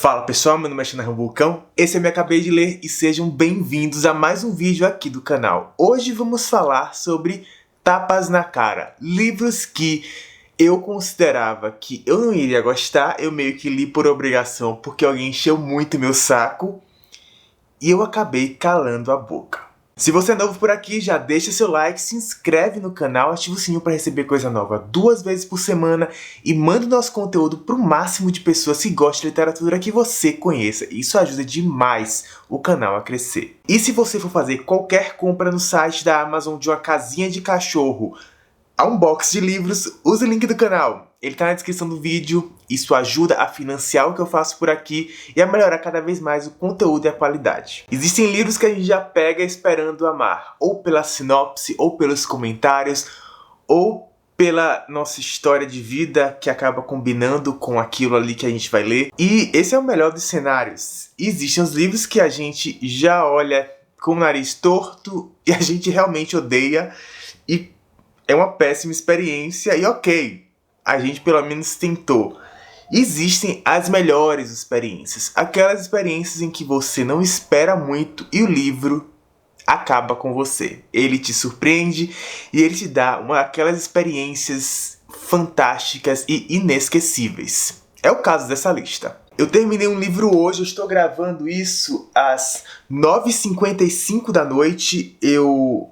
Fala pessoal, meu nome é Xana Vulcão, esse eu me acabei de ler e sejam bem-vindos a mais um vídeo aqui do canal. Hoje vamos falar sobre Tapas na Cara, livros que eu considerava que eu não iria gostar, eu meio que li por obrigação porque alguém encheu muito meu saco e eu acabei calando a boca. Se você é novo por aqui, já deixa seu like, se inscreve no canal, ativa o sininho para receber coisa nova 2 vezes por semana e manda o nosso conteúdo para o máximo de pessoas que gostam de literatura que você conheça. Isso ajuda demais o canal a crescer. E se você for fazer qualquer compra no site da Amazon de uma casinha de cachorro, a um box de livros, use o link do canal. Ele tá na descrição do vídeo, isso ajuda a financiar o que eu faço por aqui e a melhorar cada vez mais o conteúdo e a qualidade. Existem livros que a gente já pega esperando amar, ou pela sinopse, ou pelos comentários, ou pela nossa história de vida que acaba combinando com aquilo ali que a gente vai ler. E esse é o melhor dos cenários. Existem os livros que a gente já olha com o nariz torto e a gente realmente odeia e é uma péssima experiência e ok, a gente pelo menos tentou. Existem as melhores experiências, aquelas experiências em que você não espera muito e o livro acaba com você. Ele te surpreende e ele te dá aquelas experiências fantásticas e inesquecíveis. É o caso dessa lista. Eu terminei um livro hoje, eu estou gravando isso às 9h55 da noite, eu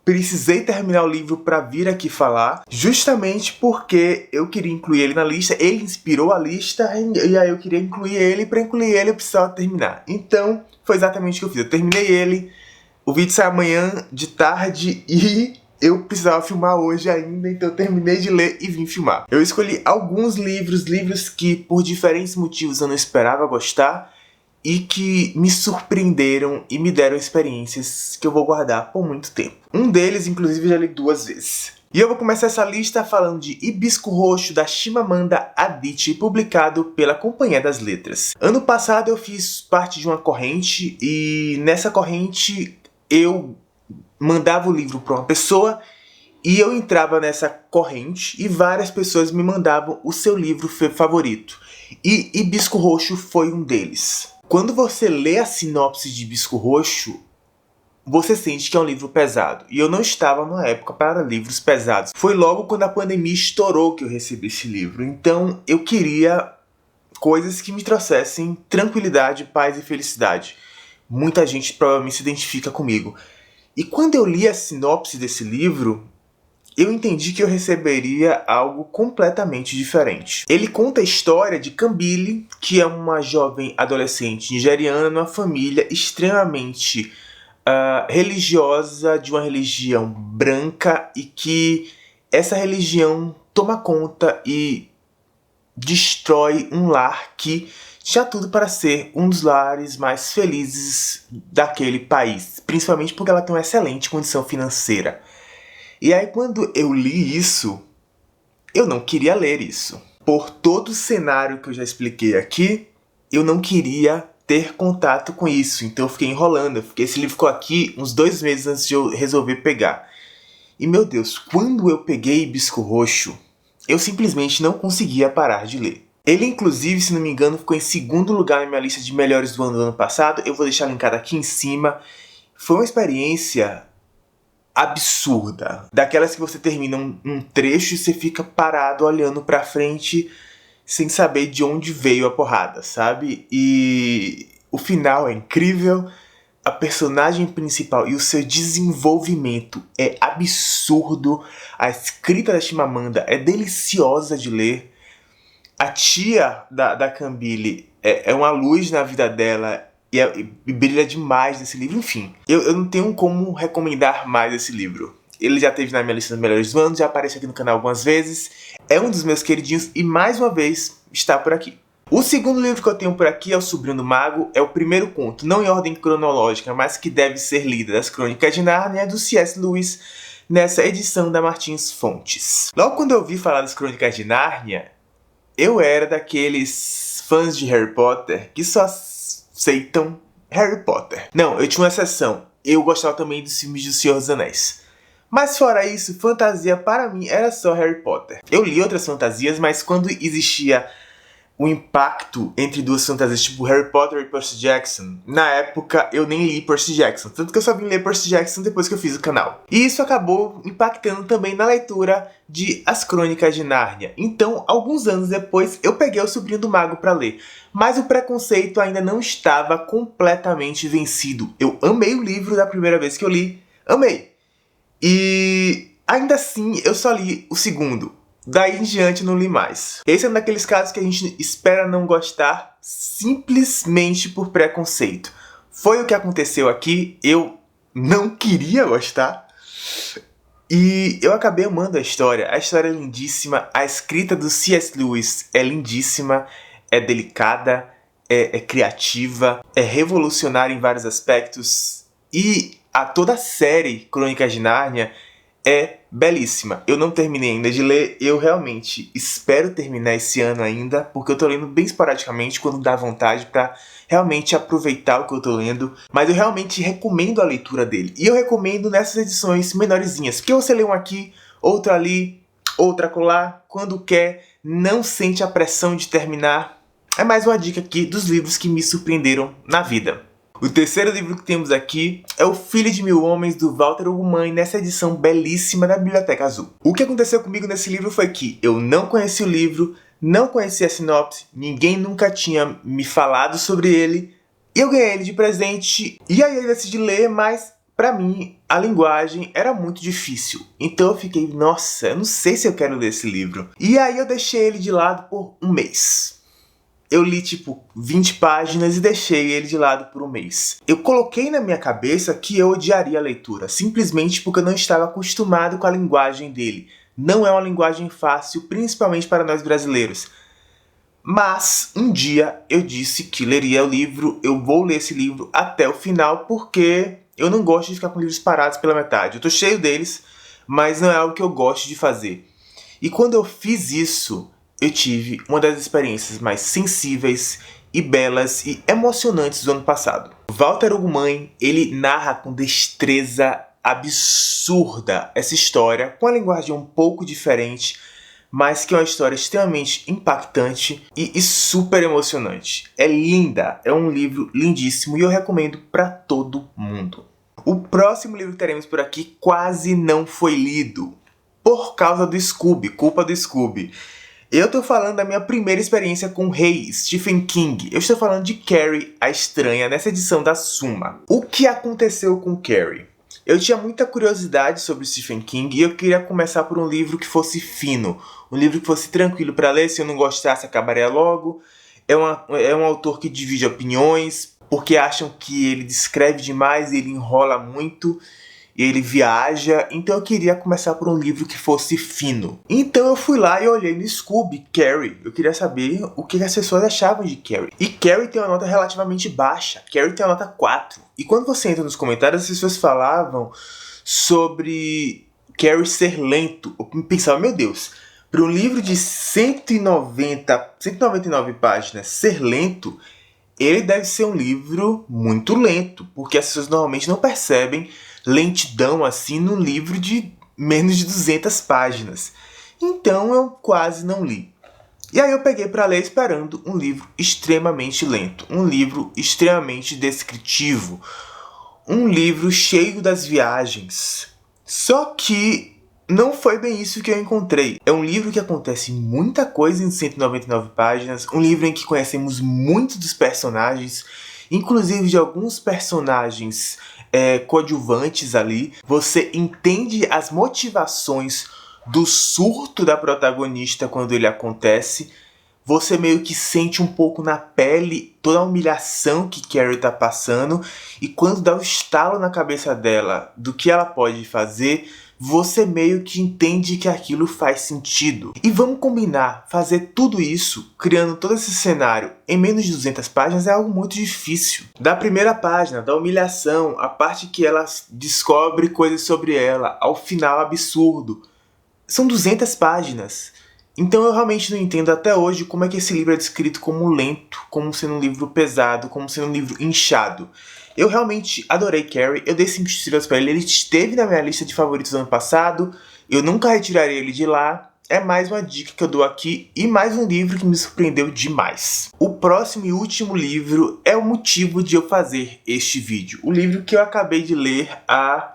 precisei terminar o livro para vir aqui falar, justamente porque eu queria incluir ele na lista, ele inspirou a lista e aí eu queria incluir ele, para incluir ele eu precisava terminar. Então, foi exatamente o que eu fiz, eu terminei ele, o vídeo sai amanhã de tarde e eu precisava filmar hoje ainda, então eu terminei de ler e vim filmar. Eu escolhi alguns livros que por diferentes motivos eu não esperava gostar, e que me surpreenderam e me deram experiências que eu vou guardar por muito tempo. Um deles, inclusive, já li 2 vezes. E eu vou começar essa lista falando de Hibisco Roxo, da Chimamanda Adichie, publicado pela Companhia das Letras. Ano passado eu fiz parte de uma corrente, e nessa corrente eu mandava o livro para uma pessoa, e eu entrava nessa corrente, e várias pessoas me mandavam o seu livro favorito. E Hibisco Roxo foi um deles. Quando você lê a sinopse de Hibisco Roxo, você sente que é um livro pesado. E eu não estava numa época para livros pesados. Foi logo quando a pandemia estourou que eu recebi esse livro. Então eu queria coisas que me trouxessem tranquilidade, paz e felicidade. Muita gente provavelmente se identifica comigo. E quando eu li a sinopse desse livro, eu entendi que eu receberia algo completamente diferente. Ele conta a história de Kambili, que é uma jovem adolescente nigeriana numa família extremamente religiosa, de uma religião branca, e que essa religião toma conta e destrói um lar que tinha tudo para ser um dos lares mais felizes daquele país, principalmente porque ela tem uma excelente condição financeira. E aí quando eu li isso, eu não queria ler isso. Por todo o cenário que eu já expliquei aqui, eu não queria ter contato com isso. Então eu fiquei enrolando. Esse livro ficou aqui uns 2 meses antes de eu resolver pegar. E meu Deus, quando eu peguei Hibisco Roxo, eu simplesmente não conseguia parar de ler. Ele inclusive, se não me engano, ficou em 2º lugar na minha lista de melhores do ano passado. Eu vou deixar linkado aqui em cima. Foi uma experiência absurda, daquelas que você termina um trecho e você fica parado olhando pra frente sem saber de onde veio a porrada, sabe? E o final é incrível, a personagem principal e o seu desenvolvimento é absurdo, a escrita da Chimamanda é deliciosa de ler, a tia da Kambili é uma luz na vida dela, e brilha demais nesse livro. Enfim, eu não tenho como recomendar mais esse livro. Ele já esteve na minha lista dos melhores do ano, já apareceu aqui no canal algumas vezes. É um dos meus queridinhos e mais uma vez está por aqui. O segundo livro que eu tenho por aqui é O Sobrinho do Mago. É o primeiro conto, não em ordem cronológica, mas que deve ser lido, das Crônicas de Nárnia, do C.S. Lewis, nessa edição da Martins Fontes. Logo quando eu ouvi falar das Crônicas de Nárnia, eu era daqueles fãs de Harry Potter que só aceitam Harry Potter. Não, eu tinha uma exceção. Eu gostava também dos filmes do Senhor dos Anéis. Mas fora isso, fantasia para mim era só Harry Potter. Eu li outras fantasias, mas quando existia o impacto entre duas fantasias, tipo Harry Potter e Percy Jackson. Na época, eu nem li Percy Jackson, tanto que eu só vim ler Percy Jackson depois que eu fiz o canal. E isso acabou impactando também na leitura de As Crônicas de Nárnia. Então, alguns anos depois, eu peguei O Sobrinho do Mago para ler. Mas o preconceito ainda não estava completamente vencido. Eu amei o livro da primeira vez que eu li. Amei! E ainda assim, eu só li o segundo. Daí em diante não li mais. Esse é um daqueles casos que a gente espera não gostar simplesmente por preconceito. Foi o que aconteceu aqui, eu não queria gostar. E eu acabei amando a história é lindíssima, a escrita do C.S. Lewis é lindíssima, é delicada, é criativa, é revolucionária em vários aspectos. E toda a série Crônicas de Nárnia é belíssima. Eu não terminei ainda de ler, eu realmente espero terminar esse ano ainda, porque eu tô lendo bem esporadicamente quando dá vontade pra realmente aproveitar o que eu tô lendo, mas eu realmente recomendo a leitura dele. E eu recomendo nessas edições menorzinhas, porque você lê um aqui, outro ali, outra acolá, quando quer, não sente a pressão de terminar. É mais uma dica aqui dos livros que me surpreenderam na vida. O terceiro livro que temos aqui é O Filho de Mil Homens, do Walter Ugumãe, nessa edição belíssima da Biblioteca Azul. O que aconteceu comigo nesse livro foi que eu não conheci o livro, não conhecia a sinopse, ninguém nunca tinha me falado sobre ele, e eu ganhei ele de presente, e aí eu decidi ler, mas pra mim a linguagem era muito difícil. Então eu fiquei, nossa, eu não sei se eu quero ler esse livro. E aí eu deixei ele de lado por um mês. Eu li tipo 20 páginas e deixei ele de lado por um mês. Eu coloquei na minha cabeça que eu odiaria a leitura, simplesmente porque eu não estava acostumado com a linguagem dele. Não é uma linguagem fácil, principalmente para nós brasileiros. Mas um dia eu disse que leria o livro, eu vou ler esse livro até o final, porque eu não gosto de ficar com livros parados pela metade. Eu tô cheio deles, mas não é algo que eu gosto de fazer. E quando eu fiz isso, eu tive uma das experiências mais sensíveis e belas e emocionantes do ano passado. Walter Ugumãe, ele narra com destreza absurda essa história, com a linguagem um pouco diferente, mas que é uma história extremamente impactante e super emocionante. É linda, é um livro lindíssimo e eu recomendo para todo mundo. O próximo livro que teremos por aqui quase não foi lido, por causa do Scooby, culpa do Scooby. Eu tô falando da minha primeira experiência com o rei Stephen King. Eu estou falando de Carrie, a Estranha, nessa edição da Suma. O que aconteceu com Carrie? Eu tinha muita curiosidade sobre Stephen King e eu queria começar por um livro que fosse fino. Um livro que fosse tranquilo para ler, se eu não gostasse acabaria logo. É um autor que divide opiniões, porque acham que ele descreve demais e ele enrola muito. Ele viaja, então eu queria começar por um livro que fosse fino. Então eu fui lá e olhei no Scooby, Carrie. Eu queria saber o que as pessoas achavam de Carrie. E Carrie tem uma nota relativamente baixa. Carrie tem uma nota 4. E quando você entra nos comentários, as pessoas falavam sobre Carrie ser lento. Eu pensava, meu Deus, para um livro de 199 páginas ser lento, ele deve ser um livro muito lento, porque as pessoas normalmente não percebem lentidão assim num livro de menos de 200 páginas. Então eu quase não li. E aí eu peguei para ler esperando um livro extremamente lento, um livro extremamente descritivo, um livro cheio das viagens. Só que não foi bem isso que eu encontrei. É um livro que acontece muita coisa em 199 páginas, um livro em que conhecemos muitos dos personagens, inclusive de alguns personagens coadjuvantes ali. Você entende as motivações do surto da protagonista quando ele acontece. Você meio que sente um pouco na pele toda a humilhação que Carrie tá passando. E quando dá o estalo na cabeça dela do que ela pode fazer, você meio que entende que aquilo faz sentido. E vamos combinar, fazer tudo isso, criando todo esse cenário em menos de 200 páginas é algo muito difícil. Da primeira página, da humilhação, a parte que ela descobre coisas sobre ela, ao final absurdo. São 200 páginas. Então eu realmente não entendo até hoje como é que esse livro é descrito como lento, como sendo um livro pesado, como sendo um livro inchado. Eu realmente adorei Carrie, eu dei 5 estrelas pra ele esteve na minha lista de favoritos do ano passado, eu nunca retirarei ele de lá. é mais uma dica que eu dou aqui e mais um livro que me surpreendeu demais. O próximo e último livro é o motivo de eu fazer este vídeo. O livro que eu acabei de ler há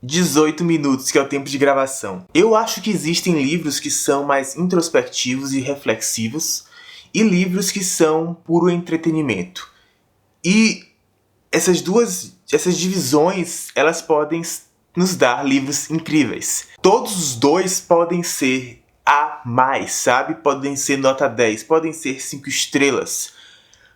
18 minutos, que é o tempo de gravação. Eu acho que existem livros que são mais introspectivos e reflexivos e livros que são puro entretenimento. E essas divisões, elas podem nos dar livros incríveis. Todos os dois podem ser A+, sabe? Podem ser nota 10, podem ser 5 estrelas.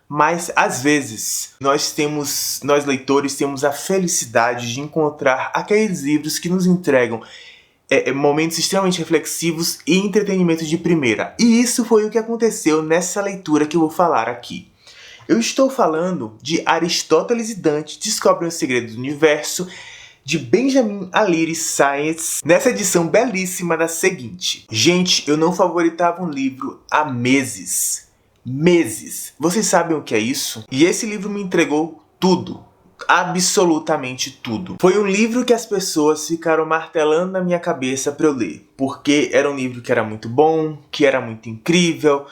Mas, às vezes, nós leitores temos a felicidade de encontrar aqueles livros que nos entregam momentos extremamente reflexivos e entretenimento de primeira. E isso foi o que aconteceu nessa leitura que eu vou falar aqui. Eu estou falando de Aristóteles e Dante Descobrem o Segredo do Universo, de Benjamin Alire Sáenz, nessa edição belíssima da seguinte. Gente, eu não favoritava um livro há meses. Vocês sabem o que é isso? E esse livro me entregou tudo. Absolutamente tudo. Foi um livro que as pessoas ficaram martelando na minha cabeça para eu ler. Porque era um livro que era muito bom, que era muito incrível.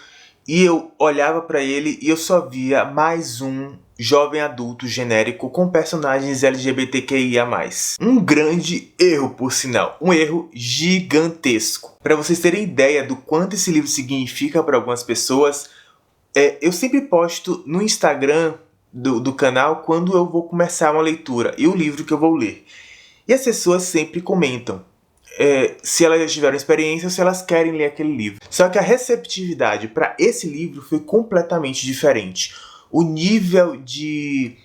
E eu olhava para ele e eu só via mais um jovem adulto genérico com personagens LGBTQIA+. Um grande erro, por sinal. Um erro gigantesco. Para vocês terem ideia do quanto esse livro significa para algumas pessoas, eu sempre posto no Instagram do canal quando eu vou começar uma leitura e o livro que eu vou ler. E as pessoas sempre comentam se elas já tiveram experiência ou se elas querem ler aquele livro. Só que a receptividade para esse livro foi completamente diferente. O nível de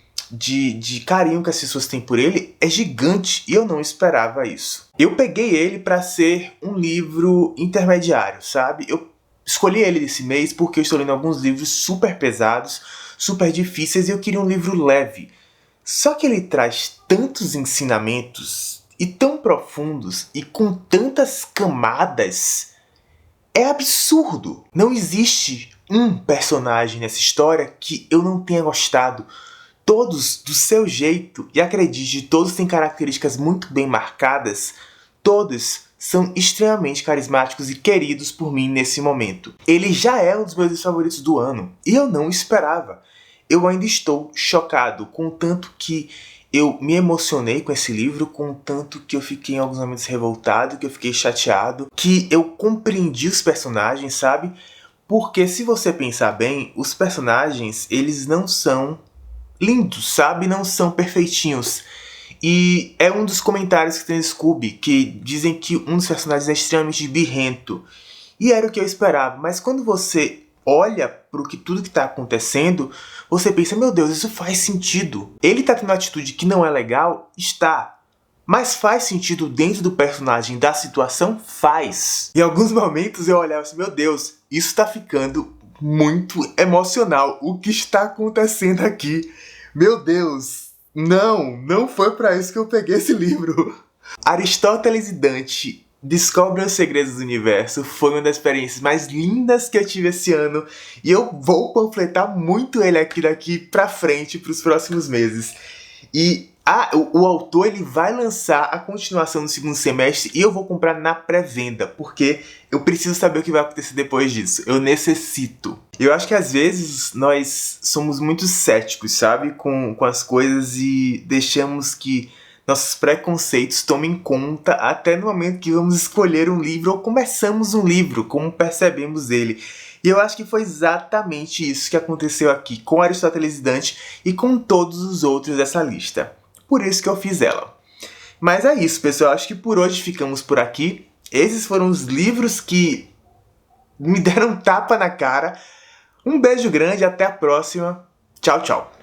carinho que as pessoas têm por ele é gigante e eu não esperava isso. Eu peguei ele para ser um livro intermediário, sabe? Eu escolhi ele esse mês porque eu estou lendo alguns livros super pesados, super difíceis e eu queria um livro leve. Só que ele traz tantos ensinamentos e tão profundos e com tantas camadas. É absurdo. Não existe um personagem nessa história que eu não tenha gostado. Todos do seu jeito, e acredite, todos têm características muito bem marcadas. Todos são extremamente carismáticos e queridos por mim nesse momento. Ele já é um dos meus favoritos do ano, e eu não esperava. Eu ainda estou chocado com o tanto que eu me emocionei com esse livro, com o tanto que eu fiquei em alguns momentos revoltado, que eu fiquei chateado, que eu compreendi os personagens, sabe? Porque se você pensar bem, os personagens, eles não são lindos, sabe? Não são perfeitinhos. E é um dos comentários que tem no Scooby, que dizem que um dos personagens é extremamente birrento. E era o que eu esperava, mas quando você olha para tudo que está acontecendo, você pensa, meu Deus, isso faz sentido. Ele está tendo uma atitude que não é legal? Está. Mas faz sentido dentro do personagem, da situação? Faz. Em alguns momentos eu olhava assim, meu Deus, isso está ficando muito emocional. O que está acontecendo aqui? Meu Deus, não foi para isso que eu peguei esse livro. Aristóteles e Dante Descobrem os Segredos do Universo foi uma das experiências mais lindas que eu tive esse ano e eu vou panfletar muito ele aqui daqui pra frente, pros próximos meses. E o autor ele vai lançar a continuação no segundo semestre e eu vou comprar na pré-venda, porque eu preciso saber o que vai acontecer depois disso. Eu necessito. Eu acho que às vezes nós somos muito céticos, sabe? Com as coisas e deixamos que nossos preconceitos tomem conta até no momento que vamos escolher um livro ou começamos um livro, como percebemos ele. E eu acho que foi exatamente isso que aconteceu aqui com Aristóteles e Dante e com todos os outros dessa lista. Por isso que eu fiz ela. Mas é isso, pessoal. Acho que por hoje ficamos por aqui. Esses foram os livros que me deram um tapa na cara. Um beijo grande, até a próxima. Tchau, tchau.